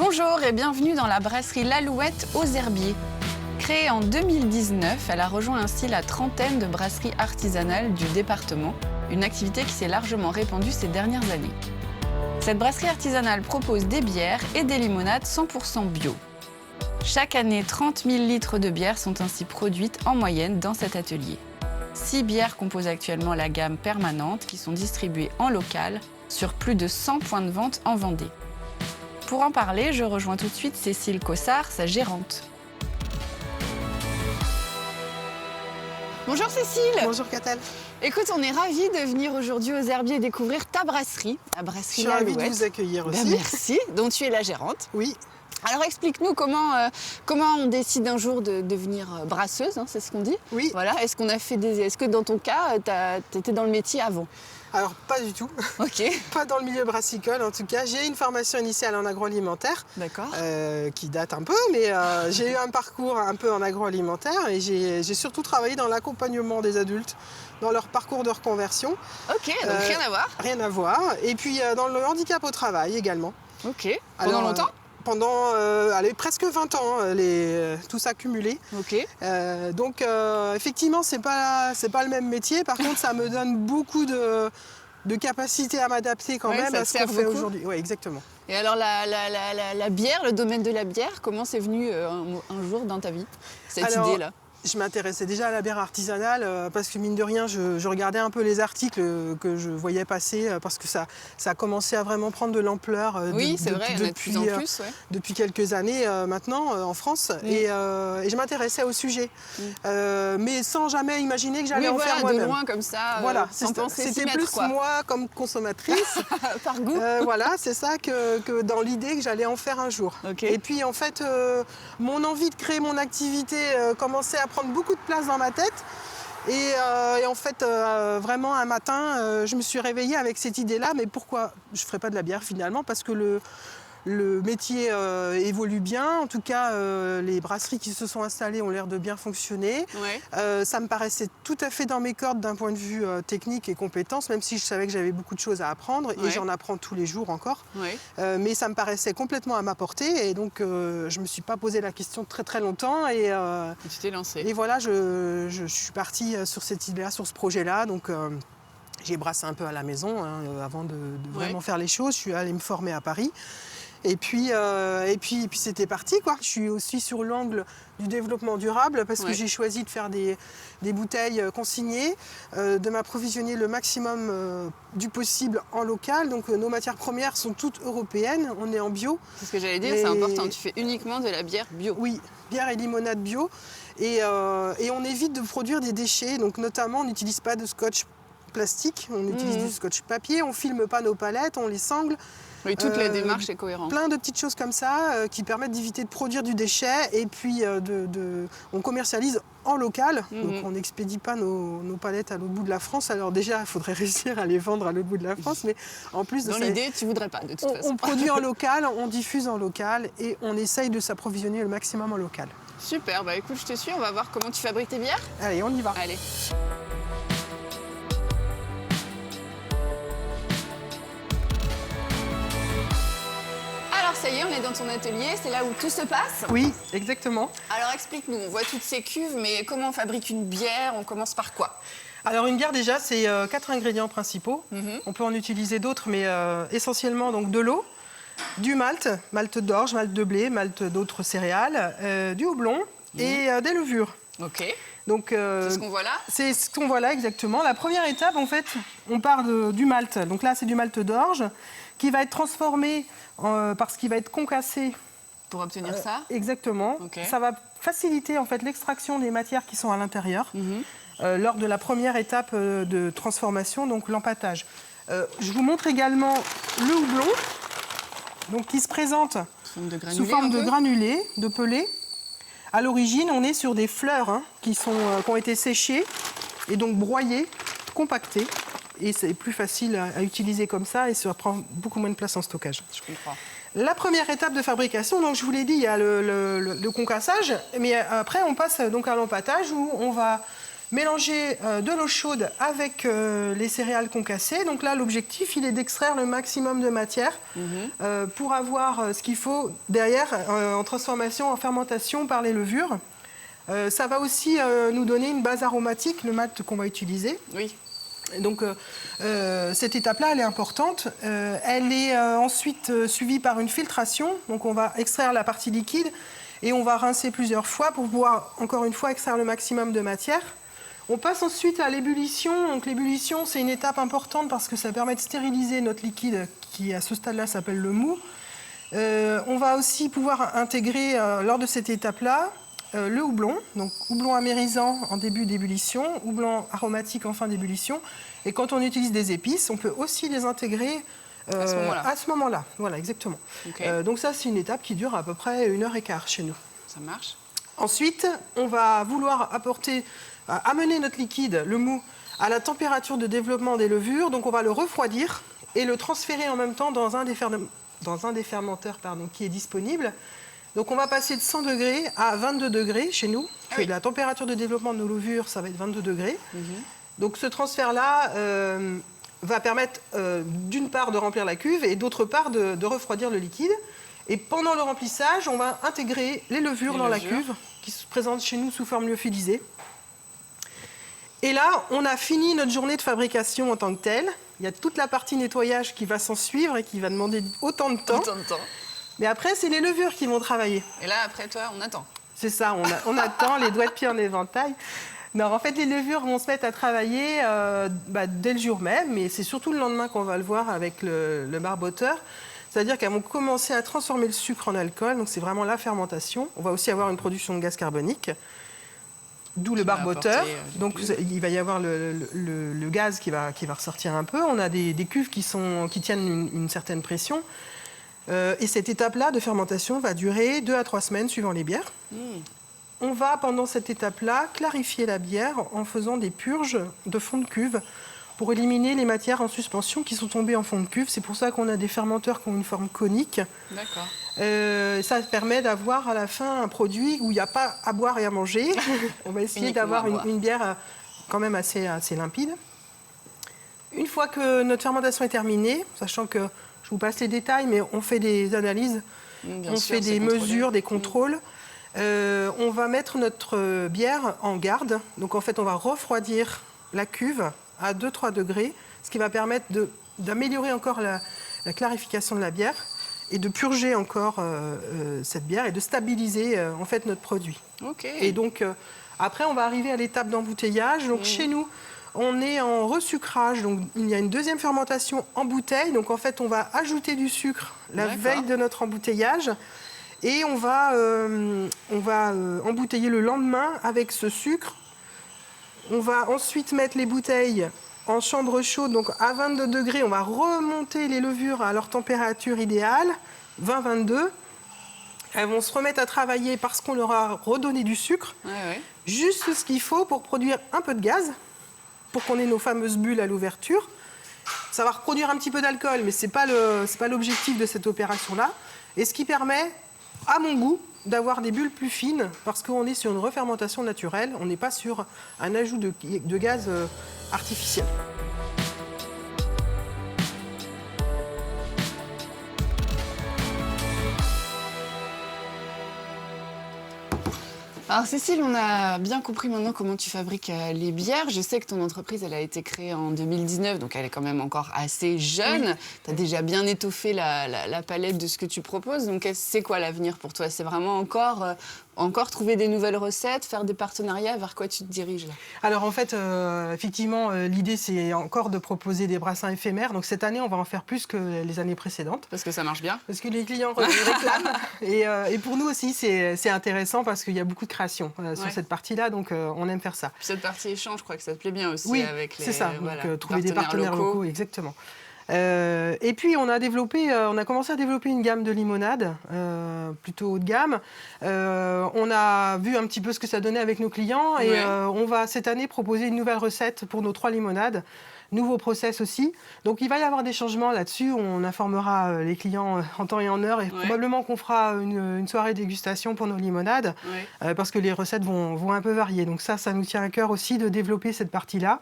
Bonjour et bienvenue dans la brasserie L'Alouette aux Herbiers. Créée en 2019, elle a rejoint ainsi la trentaine de brasseries artisanales du département, une activité qui s'est largement répandue ces dernières années. Cette brasserie artisanale propose des bières et des limonades 100% bio. Chaque année, 30 000 litres de bière sont ainsi produites en moyenne dans cet atelier. 6 bières composent actuellement la gamme permanente qui sont distribuées en local sur plus de 100 points de vente en Vendée. Pour en parler, je rejoins tout de suite Cécile Cossard, sa gérante. Bonjour Cécile. Bonjour Catel. Écoute, on est ravis de venir aujourd'hui aux Herbiers découvrir ta brasserie, la brasserie L'Alouette. Je suis ravie de vous accueillir aussi. Merci, dont tu es la gérante. Oui. Alors explique-nous comment on décide un jour de devenir brasseuse, hein, c'est ce qu'on dit. Oui. Voilà. Est-ce que dans ton cas, tu étais dans le métier avant? Alors pas du tout. Ok. Pas dans le milieu brassicole en tout cas. J'ai une formation initiale en agroalimentaire. D'accord. Qui date un peu, mais j'ai eu un parcours un peu en agroalimentaire et j'ai surtout travaillé dans l'accompagnement des adultes dans leur parcours de reconversion. Ok, donc rien à voir. Rien à voir. Et puis dans le handicap au travail également. Ok. Pendant longtemps pendant presque 20 ans, tout ça cumulé. Ok. Donc effectivement, c'est pas le même métier. Par contre, ça me donne beaucoup de capacité à m'adapter quand même à ce qu'on fait aujourd'hui. Oui, exactement. Et alors la bière, le domaine de la bière, comment c'est venu un jour dans ta vie, cette idée-là? Je m'intéressais déjà à la bière artisanale parce que mine de rien, je regardais un peu les articles que je voyais passer parce que ça a commencé à vraiment prendre de l'ampleur depuis quelques années maintenant en France. Et je m'intéressais au sujet, mais sans jamais imaginer que j'allais en faire moi-même. De loin comme ça, voilà, sans penser c'était plus moi comme consommatrice. Par goût. Voilà, c'est ça que dans l'idée que j'allais en faire un jour. Okay. Et puis en fait, mon envie de créer mon activité commençait à prendre beaucoup de place dans ma tête. Et en fait, vraiment un matin, je me suis réveillée avec cette idée-là. Mais pourquoi je ne ferais pas de la bière finalement? Parce que le métier évolue bien. En tout cas, les brasseries qui se sont installées ont l'air de bien fonctionner. Ouais. Ça me paraissait tout à fait dans mes cordes d'un point de vue technique et compétences, même si je savais que j'avais beaucoup de choses à apprendre. Et j'en apprends tous les jours encore. Ouais. Mais ça me paraissait complètement à ma portée. Et donc, je ne me suis pas posé la question très très longtemps. Et tu t'es lancée. Et voilà, je suis partie sur cette idée-là, sur ce projet-là. Donc, j'ai brassé un peu à la maison avant de vraiment faire les choses. Je suis allée me former à Paris. Et puis c'était parti, quoi. Je suis aussi sur l'angle du développement durable parce que j'ai choisi de faire des bouteilles consignées, de m'approvisionner le maximum du possible en local. Donc nos matières premières sont toutes européennes, on est en bio. C'est ce que j'allais dire, c'est important. Tu fais uniquement de la bière bio. Oui, bière et limonade bio. Et on évite de produire des déchets. Donc notamment, on n'utilise pas de scotch plastique, on utilise du scotch papier, on ne filme pas nos palettes, on les sangle. Oui, toute la démarche est cohérente. Plein de petites choses comme ça qui permettent d'éviter de produire du déchet et puis on commercialise en local. Donc on n'expédie pas nos palettes à l'autre bout de la France. Alors déjà, il faudrait réussir à les vendre à l'autre bout de la France, mais en plus de ça... Dans l'idée, tu ne voudrais pas de toute façon. On produit en local, on diffuse en local et on essaye de s'approvisionner le maximum en local. Super, bah écoute, je te suis, on va voir comment tu fabriques tes bières. Allez, on y va. Allez. Ça y est, on est dans ton atelier, c'est là où tout se passe? Oui, exactement. Alors explique-nous, on voit toutes ces cuves, mais comment on fabrique une bière? On commence par quoi? Alors une bière déjà, c'est 4 ingrédients principaux. On peut en utiliser d'autres, mais essentiellement donc de l'eau, du malt d'orge, malt de blé, malt d'autres céréales, du houblon et des levures. Ok. Donc, c'est ce qu'on voit là? C'est ce qu'on voit là, exactement. La première étape, en fait, on part du malt. Donc là, c'est du malt d'orge qui va être transformé parce qu'il va être concassé. Pour obtenir ça? Exactement. Okay. Ça va faciliter en fait l'extraction des matières qui sont à l'intérieur lors de la première étape de transformation, donc l'empâtage. Je vous montre également le houblon, donc qui se présente sous forme de granulés, de pelés. À l'origine, on est sur des fleurs qui ont été séchées et donc broyées, compactées. Et c'est plus facile à utiliser comme ça et ça prend beaucoup moins de place en stockage. Je comprends. La première étape de fabrication, donc je vous l'ai dit, il y a le concassage, mais après on passe donc à l'empâtage où on va mélanger de l'eau chaude avec les céréales concassées. Donc là, l'objectif, il est d'extraire le maximum de matière pour avoir ce qu'il faut derrière en transformation, en fermentation par les levures. Ça va aussi nous donner une base aromatique, le malt qu'on va utiliser. Oui. Donc cette étape-là, elle est importante. Elle est ensuite suivie par une filtration. Donc on va extraire la partie liquide et on va rincer plusieurs fois pour pouvoir, encore une fois, extraire le maximum de matière. On passe ensuite à l'ébullition. Donc l'ébullition, c'est une étape importante parce que ça permet de stériliser notre liquide qui, à ce stade-là, s'appelle le mou. On va aussi pouvoir intégrer, lors de cette étape-là, le houblon. Donc houblon amérisant en début d'ébullition, houblon aromatique en fin d'ébullition. Et quand on utilise des épices, on peut aussi les intégrer à ce moment-là. Voilà, exactement. Okay. Donc ça, c'est une étape qui dure à peu près 1h15 chez nous. Ça marche. Ensuite, on va vouloir amener notre liquide, le mou, à la température de développement des levures. Donc on va le refroidir et le transférer en même temps dans un des fermenteurs qui est disponible. Donc on va passer de 100 degrés à 22 degrés chez nous. Oui. La température de développement de nos levures, ça va être 22 degrés. Donc ce transfert-là va permettre d'une part de remplir la cuve et d'autre part de refroidir le liquide. Et pendant le remplissage, on va intégrer les levures dans la cuve qui se présentent chez nous sous forme lyophilisée. Et là, on a fini notre journée de fabrication en tant que telle. Il y a toute la partie nettoyage qui va s'en suivre et qui va demander autant de temps. Mais après, c'est les levures qui vont travailler. Et là, après, toi, on attend. C'est ça, on attend, les doigts de pied en éventail. Non, en fait, les levures vont se mettre à travailler dès le jour même, mais c'est surtout le lendemain qu'on va le voir avec le barboteur. C'est-à-dire qu'elles vont commencer à transformer le sucre en alcool, donc c'est vraiment la fermentation. On va aussi avoir une production de gaz carbonique, d'où le barboteur. Donc il va y avoir le gaz qui va ressortir un peu. On a des cuves qui tiennent une certaine pression. Et cette étape-là de fermentation va durer 2 à 3 semaines suivant les bières. On va, pendant cette étape-là, clarifier la bière en faisant des purges de fond de cuve pour éliminer les matières en suspension qui sont tombées en fond de cuve. C'est pour ça qu'on a des fermenteurs qui ont une forme conique. D'accord. Ça permet d'avoir à la fin un produit où il n'y a pas à boire et à manger. On va essayer d'avoir une bière quand même assez limpide. Une fois que notre fermentation est terminée, sachant que je vous passe les détails, mais on fait des analyses, fait des mesures, des contrôles. On va mettre notre bière en garde. Donc en fait, on va refroidir la cuve à 2-3 degrés, ce qui va permettre d'améliorer encore la clarification de la bière et de purger encore cette bière et de stabiliser en fait notre produit. Okay. Et donc après, on va arriver à l'étape d'embouteillage. Donc chez nous, on est en resucrage, donc il y a une deuxième fermentation en bouteille. Donc en fait, on va ajouter du sucre la veille de notre embouteillage et on va embouteiller le lendemain avec ce sucre. On va ensuite mettre les bouteilles en chambre chaude, donc à 22 degrés. On va remonter les levures à leur température idéale, 20-22. Elles vont se remettre à travailler parce qu'on leur a redonné du sucre. Juste ce qu'il faut pour produire un peu de gaz, pour qu'on ait nos fameuses bulles à l'ouverture. Ça va reproduire un petit peu d'alcool, mais ce n'est pas l'objectif de cette opération-là. Et ce qui permet, à mon goût, d'avoir des bulles plus fines, parce qu'on est sur une refermentation naturelle, on n'est pas sur un ajout de gaz artificiel. Alors Cécile, on a bien compris maintenant comment tu fabriques les bières. Je sais que ton entreprise, elle a été créée en 2019, donc elle est quand même encore assez jeune. Tu as déjà bien étoffé la palette de ce que tu proposes. Donc c'est quoi l'avenir pour toi? C'est vraiment encore trouver des nouvelles recettes, faire des partenariats? Vers quoi tu te diriges là? Alors en fait, effectivement, l'idée c'est encore de proposer des brassins éphémères. Donc cette année, on va en faire plus que les années précédentes. Parce que ça marche bien? Parce que les clients réclament. Et pour nous aussi, c'est intéressant parce qu'il y a beaucoup de création sur cette partie-là. Donc on aime faire ça. Puis cette partie échange, je crois que ça te plaît bien aussi. Oui, avec les, c'est ça. voilà, donc trouver des partenaires locaux, exactement. Et puis on a commencé à développer une gamme de limonades plutôt haut de gamme. On a vu un petit peu ce que ça donnait avec nos clients et on va cette année proposer une nouvelle recette pour nos 3 limonades. nouveau process aussi. Donc il va y avoir des changements là-dessus. On informera les clients en temps et en heure et probablement qu'on fera une soirée dégustation pour nos limonades parce que les recettes vont un peu varier. Donc ça nous tient à cœur aussi de développer cette partie-là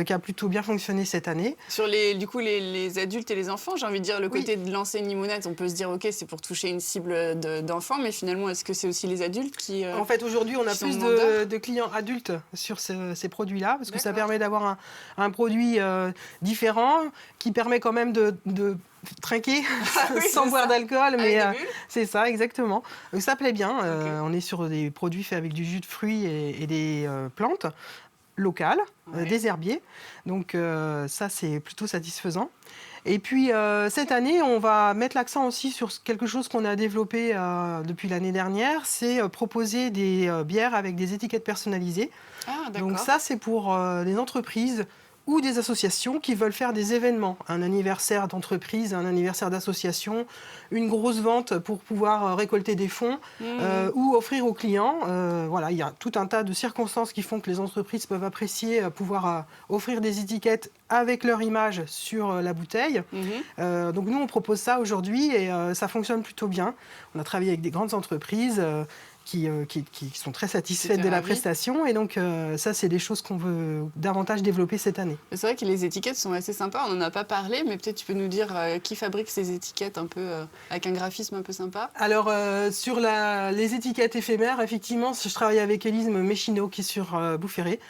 qui a plutôt bien fonctionné cette année. Sur du coup, les adultes et les enfants, j'ai envie de dire, le côté de lancer une limonade, on peut se dire, OK, c'est pour toucher une cible d'enfants, mais finalement, est-ce que c'est aussi les adultes qui En fait, aujourd'hui, on a plus de clients adultes sur ces produits-là, parce que ça permet d'avoir un produit différent, qui permet quand même de trinquer sans boire d'alcool, mais c'est ça, exactement. Donc, ça plaît bien. On est sur des produits faits avec du jus de fruits et des plantes locales, des herbiers. Donc ça, c'est plutôt satisfaisant. Et puis cette année, on va mettre l'accent aussi sur quelque chose qu'on a développé depuis l'année dernière, c'est proposer des bières avec des étiquettes personnalisées. Donc ça, c'est pour les entreprises ou des associations qui veulent faire des événements, un anniversaire d'entreprise, un anniversaire d'association, une grosse vente pour pouvoir récolter des fonds ou offrir aux clients. Voilà, il y a tout un tas de circonstances qui font que les entreprises peuvent apprécier pouvoir offrir des étiquettes avec leur image sur la bouteille. Donc nous, on propose ça aujourd'hui et ça fonctionne plutôt bien. On a travaillé avec des grandes entreprises qui sont très satisfaites de la prestation. Et donc, ça, c'est des choses qu'on veut davantage développer cette année. C'est vrai que les étiquettes sont assez sympas. On n'en a pas parlé, mais peut-être tu peux nous dire qui fabrique ces étiquettes un peu, avec un graphisme un peu sympa. Alors, sur les étiquettes éphémères, effectivement, je travaille avec Élise Méchineau, qui est sur Boufféré.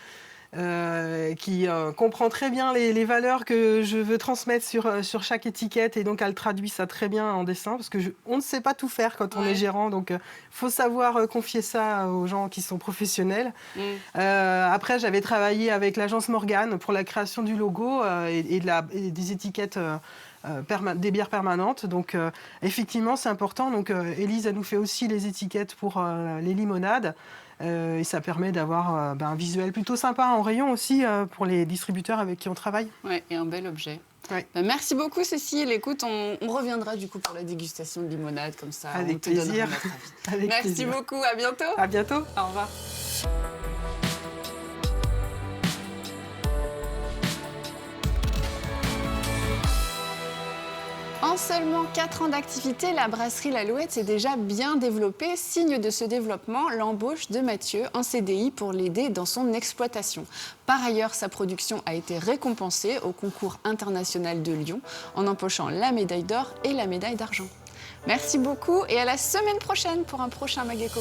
Qui comprend très bien les valeurs que je veux transmettre sur chaque étiquette et donc elle traduit ça très bien en dessin parce que on ne sait pas tout faire quand on est gérant, donc faut savoir confier ça aux gens qui sont professionnels. Après, j'avais travaillé avec l'agence Morgane pour la création du logo et des étiquettes des bières permanentes. Donc effectivement, c'est important. Donc Élise, elle nous fait aussi les étiquettes pour les limonades. Et ça permet d'avoir un visuel plutôt sympa en rayon aussi pour les distributeurs avec qui on travaille. Ouais, et un bel objet. Merci beaucoup Cécile. Écoute, on reviendra du coup pour la dégustation de limonade comme ça. Avec plaisir. Merci beaucoup, à bientôt. À bientôt. Au revoir. En seulement 4 ans d'activité, la brasserie l'Alouette s'est déjà bien développée. Signe de ce développement, l'embauche de Mathieu en CDI pour l'aider dans son exploitation. Par ailleurs, sa production a été récompensée au concours international de Lyon en empochant la médaille d'or et la médaille d'argent. Merci beaucoup et à la semaine prochaine pour un prochain Mageco.